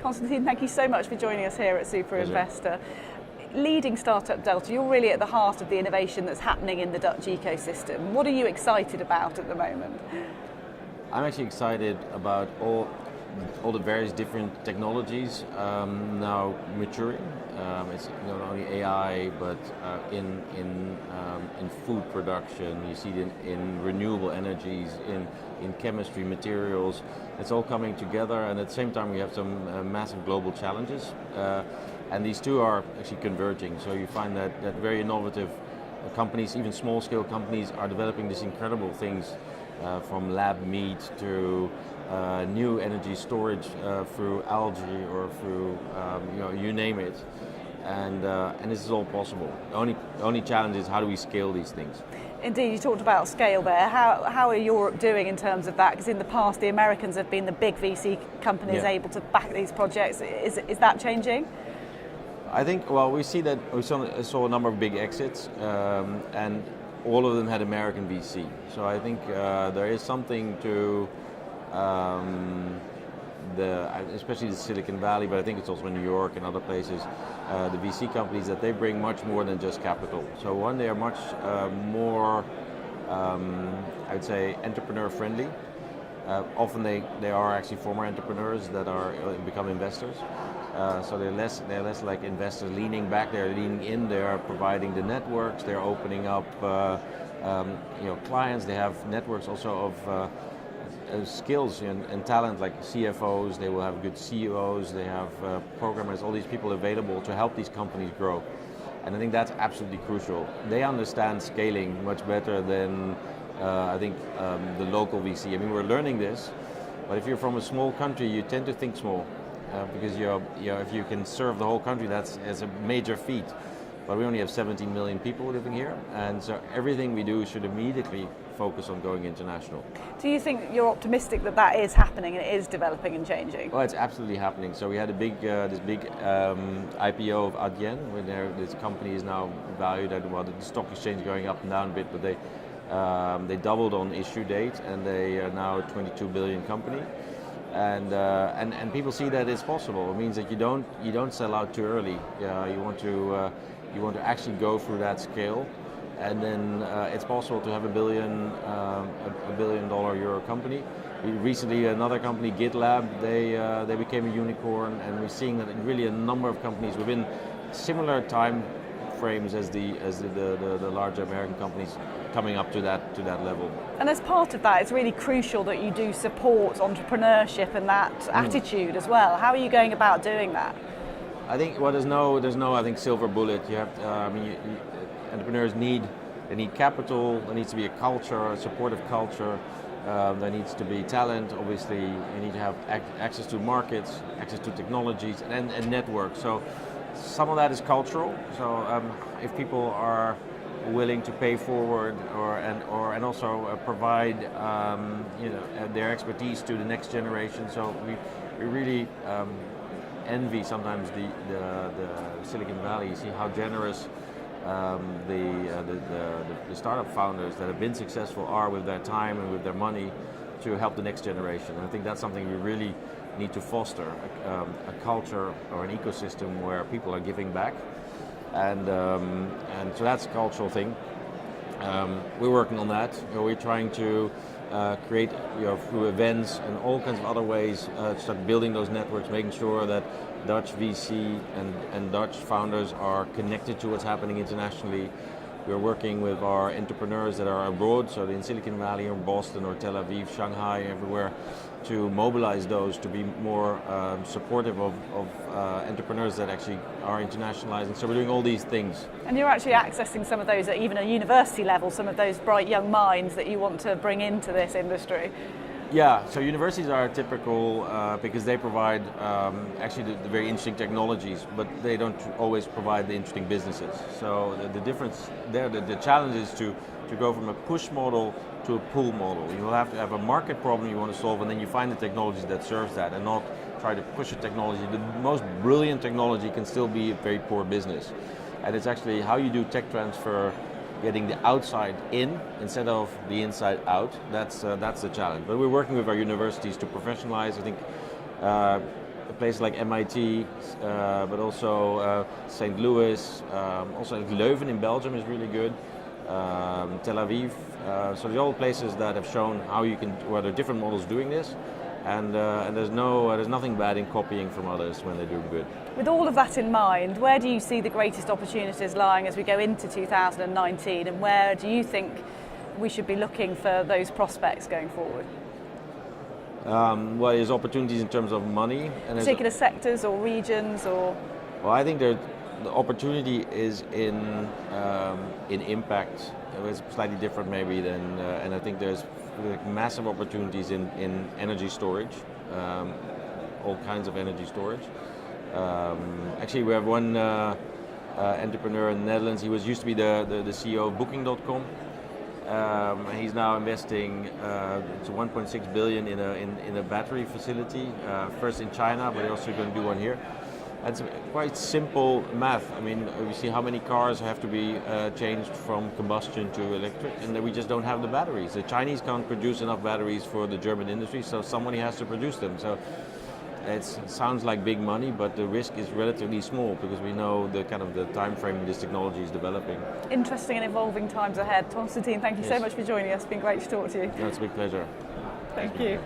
Constantijn, thank you so much for joining us here at Super Investor. Leading Startup Delta, you're really at the heart of the innovation that's happening in the Dutch ecosystem. What are you excited about at the moment? I'm actually excited about all the various different technologies now maturing. It's not only AI, but in food production. You see it in renewable energies, in chemistry, materials. It's all coming together, and at the same time we have some massive global challenges. And these two are actually converging. So you find that very innovative companies, even small-scale companies, are developing these incredible things, from lab meat to new energy storage through algae or through you name it, and this is all possible. The only challenge is how do we scale these things. Indeed, you talked about scale there. How are Europe doing in terms of that? Because in the past the Americans have been the big VC companies able to back these projects. Is that changing? I think, well, we saw a number of big exits, and all of them had American VC. So I think there is something to especially the Silicon Valley, but I think it's also in New York and other places, the VC companies, that they bring much more than just capital. So one, they are much more, I would say, entrepreneur friendly. Often they are actually former entrepreneurs that are become investors. So they're less like investors leaning back, they're leaning in, they are providing the networks, they're opening up clients, they have networks also of skills and talent like CFOs, they will have good CEOs, they have programmers, all these people available to help these companies grow. And I think that's absolutely crucial. They understand scaling much better than I think the local VC. I mean, we're learning this, but if you're from a small country, you tend to think small. Because if you can serve the whole country, that's a major feat. But we only have 17 million people living here, and so everything we do should immediately focus on going international. Do you think you're optimistic that is happening and it is developing and changing? Well, it's absolutely happening. So we had this big IPO of Adyen, where this company is now valued at, well, the stock exchange going up and down a bit, but they doubled on issue date, and they are now a 22 billion company. And people see that it's possible. It means that you don't sell out too early. You want to actually go through that scale, and then it's possible to have a billion dollar euro company. Recently, another company, GitLab, they became a unicorn, and we're seeing that really a number of companies within similar time frames as the larger American companies coming up to that level. And as part of that, it's really crucial that you do support entrepreneurship and that attitude as well. How are you going about doing that? I think there's no I think silver bullet. You have entrepreneurs need capital. There needs to be a culture, a supportive culture. There needs to be talent. Obviously, you need to have access to markets, access to technologies, and networks. So some of that is cultural. So if people are willing to pay forward and also provide their expertise to the next generation. So we really envy sometimes the Silicon Valley. You see how generous the startup founders that have been successful are with their time and with their money to help the next generation. And I think that's something we really need to foster, a culture or an ecosystem where people are giving back. And so that's a cultural thing. We're working on that. We're trying to create, through events and all kinds of other ways, start building those networks, making sure that Dutch VC and Dutch founders are connected to what's happening internationally. We're working with our entrepreneurs that are abroad, so in Silicon Valley or Boston or Tel Aviv, Shanghai, everywhere, to mobilize those to be more supportive of entrepreneurs that actually are internationalizing. So we're doing all these things. And you're actually accessing some of those at even a university level, some of those bright young minds that you want to bring into this industry. Yeah, so universities are typical because they provide actually the very interesting technologies, but they don't always provide the interesting businesses. So the difference there, the challenge is to go from a push model to a pull model. You will have to have a market problem you want to solve, and then you find the technology that serves that, and not try to push a technology. The most brilliant technology can still be a very poor business. And it's actually how you do tech transfer, getting the outside in instead of the inside out. That's the challenge. But we're working with our universities to professionalize. I think places like MIT, but also St. Louis, also Leuven in Belgium is really good, Tel Aviv. So they're all places that have shown how you can, where there are different models doing this, and there's nothing bad in copying from others when they're doing good. With all of that in mind, where do you see the greatest opportunities lying as we go into 2019, and where do you think we should be looking for those prospects going forward? Well, there's opportunities in terms of money. And particular sectors or regions, or? Well, I think the opportunity is in impact. It's slightly different maybe than, and I think there's massive opportunities in energy storage, all kinds of energy storage. Actually, we have one entrepreneur in the Netherlands. He used to be the CEO of Booking.com. He's now investing it's 1.6 billion in a battery facility, first in China, but he's also going to do one here. It's quite simple math. I mean, we see how many cars have to be changed from combustion to electric, and we just don't have the batteries. The Chinese can't produce enough batteries for the German industry, so somebody has to produce them. So it sounds like big money, but the risk is relatively small because we know the kind of the time frame this technology is developing. Interesting and evolving times ahead. Constantijn, thank you so much for joining us. It's been great to talk to you. No, it's a big pleasure. Thank you.